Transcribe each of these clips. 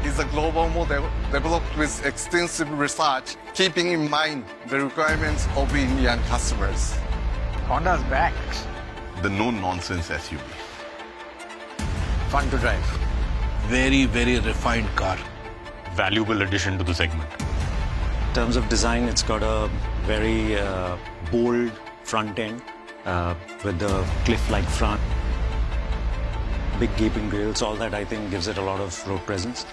is a global model developed with extensive research, keeping in mind the requirements of Indian customers. Honda's back. The no-nonsense SUV. Fun to drive. Very, very refined car. Valuable addition to the segment. In terms of design, it's got a very bold front end with the cliff-like front. Big gaping grills, all that I think gives it a lot of road presence.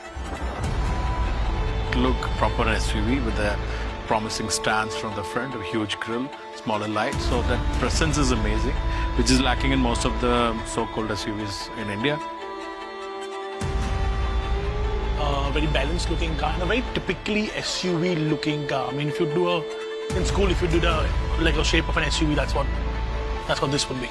Look proper SUV with a promising stance from the front, a huge grille, smaller lights. So that presence is amazing, which is lacking in most of the so-called SUVs in India. Very balanced looking car and a very typically SUV looking car. I mean, if you do in school, if you do like a shape of an SUV, that's what this would be.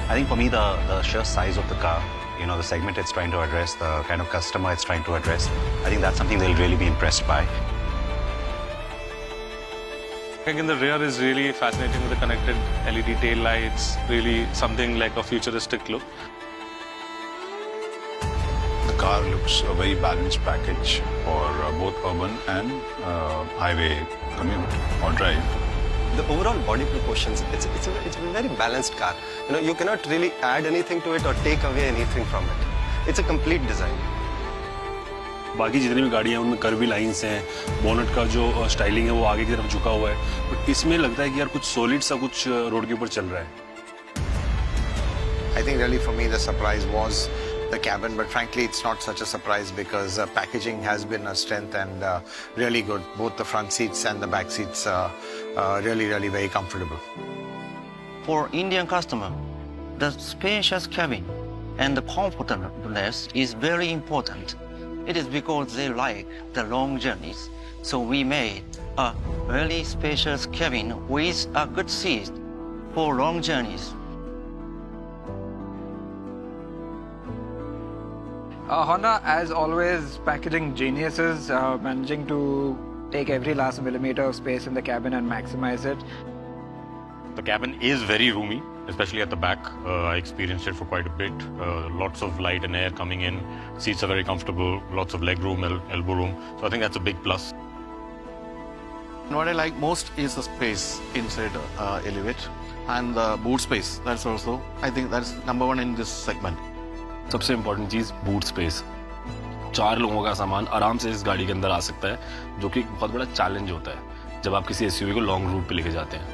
I think for me, the sheer size of the car, you know, the segment it's trying to address, the kind of customer it's trying to address, I think that's something they'll really be impressed by. I think in the rear is really fascinating with the connected LED tail lights, really something like a futuristic look. The car looks a very balanced package for both urban and highway commute or drive. The overall body proportions, it's a very balanced car. You know, you cannot really add anything to it or take away anything from it. It's a complete design. बाकी जितनी भी गाड़ियाँ हैं उनमें curvy lines हैं, bonnet का जो styling है वो आगे की तरफ झुका हुआ है, बट इसमें लगता है कि यार कुछ सॉलिड सा कुछ रोड के ऊपर चल रहा है. I think really for me the surprise was the cabin, but frankly it's not such a surprise because packaging has been a strength and really good. Both the front seats and the back seats really very comfortable. For Indian customer, the spacious cabin and the comfortableness is very important. It is because they like the long journeys. So we made a really spacious cabin with a good seat for long journeys. Honda, as always, packaging geniuses, managing to take every last millimeter of space in the cabin and maximize it. The cabin is very roomy, especially at the back. I experienced it for quite a bit. Lots of light and air coming in. Seats are very comfortable. Lots of leg room, elbow room. So I think that's a big plus. What I like most is the space inside Elevate and the boot space. That's also, I think that's number one in this segment. सबसे important चीज़ boot space. 4 लोगों का सामान आराम से इस गाड़ी के अंदर आ सकता है, जो कि एक बहुत बड़ा चैलेंज होता है जब आप किसी एसयूवी को लॉन्ग रूट पे लेके जाते हैं.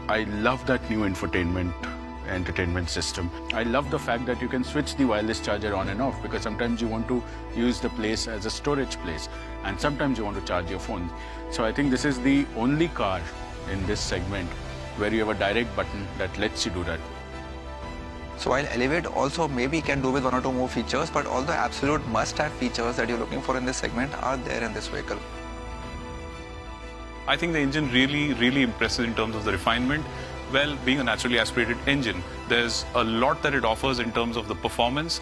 I love that new entertainment system. I love the fact that you can switch the wireless charger on and off because sometimes you want to use the place as a storage place and sometimes you want to charge your phone. So I think this is the only car in this segment where you have a direct button that lets you do that. So while Elevate also maybe can do with 1 or 2 more features, but all the absolute must-have features that you're looking for in this segment are there in this vehicle. I think the engine really impresses in terms of the refinement. Well, being a naturally aspirated engine, there's a lot that it offers in terms of the performance.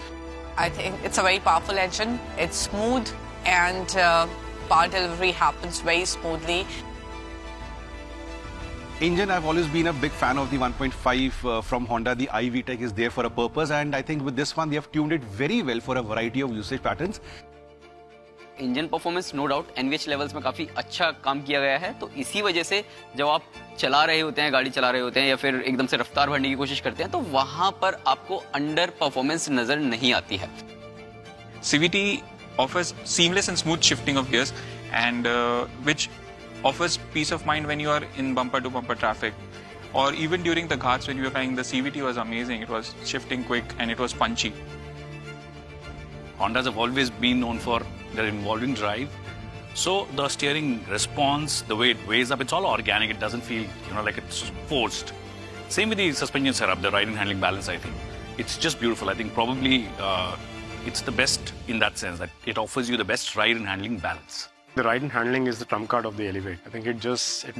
I think it's a very powerful engine. It's smooth and power delivery happens very smoothly. Engine, I've always been a big fan of the 1.5 from Honda. The iVTEC is there for a purpose, and I think with this one, they have tuned it very well for a variety of usage patterns. Engine performance no doubt NVH levels में काफ़ी अच्छा काम किया गया है, तो इसी वजह से जब आप चला रहे होते हैं, गाड़ी चला रहे होते हैं या फिर एकदम से रफ्तार बढ़ने की कोशिश करते हैं, तो वहाँ पर आपको अंडर परफॉर्मेंस नज़र नहीं आती है. CVT offers seamless and smooth shifting of gears and which offers peace of mind when you are in bumper-to-bumper traffic. Or even during the ghats when you were flying, the CVT was amazing. It was shifting quick and it was punchy. Hondas have always been known for their involving drive. So the steering response, the way it weighs up, it's all organic. It doesn't feel, like it's forced. Same with the suspension setup, the ride and handling balance, I think. It's just beautiful. I think probably it's the best in that sense, that it offers you the best ride and handling balance. The ride and handling is the trump card of the Elevate. I think it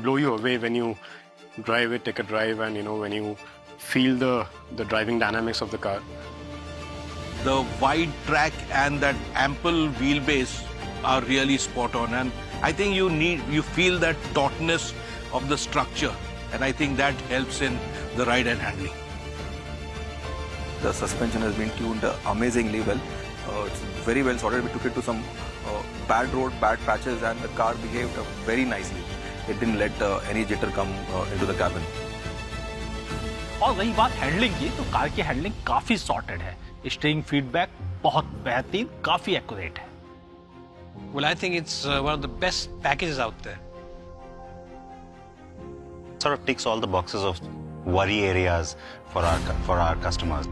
blows you away when you drive it, take a drive, and when you feel the driving dynamics of the car. The wide track and that ample wheelbase are really spot on, and I think you feel that tautness of the structure, and I think that helps in the ride and handling. The suspension has been tuned amazingly well. It's very well sorted. We took it to some bad road, bad patches, and the car behaved very nicely. It didn't let any jitter come into the cabin. और रही बात handling की, तो car की handling काफी sorted है. Steering feedback बहुत बेहतरीन, काफी एक्यूरेट है. Well, I think it's one of the best packages out there. Sort of ticks all the boxes of worry areas for our customers.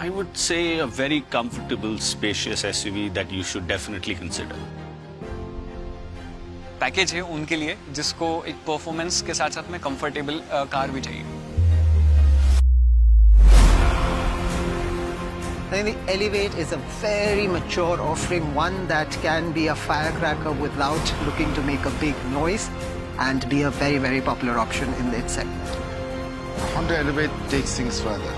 I would say a very comfortable, spacious SUV that you should definitely consider. Package है उनके लिए जिसको एक performance के साथ साथ में comfortable car भी चाहिए. I think the Elevate is a very mature offering, one that can be a firecracker without looking to make a big noise and be a very, very popular option in its segment. Honda Elevate takes things further.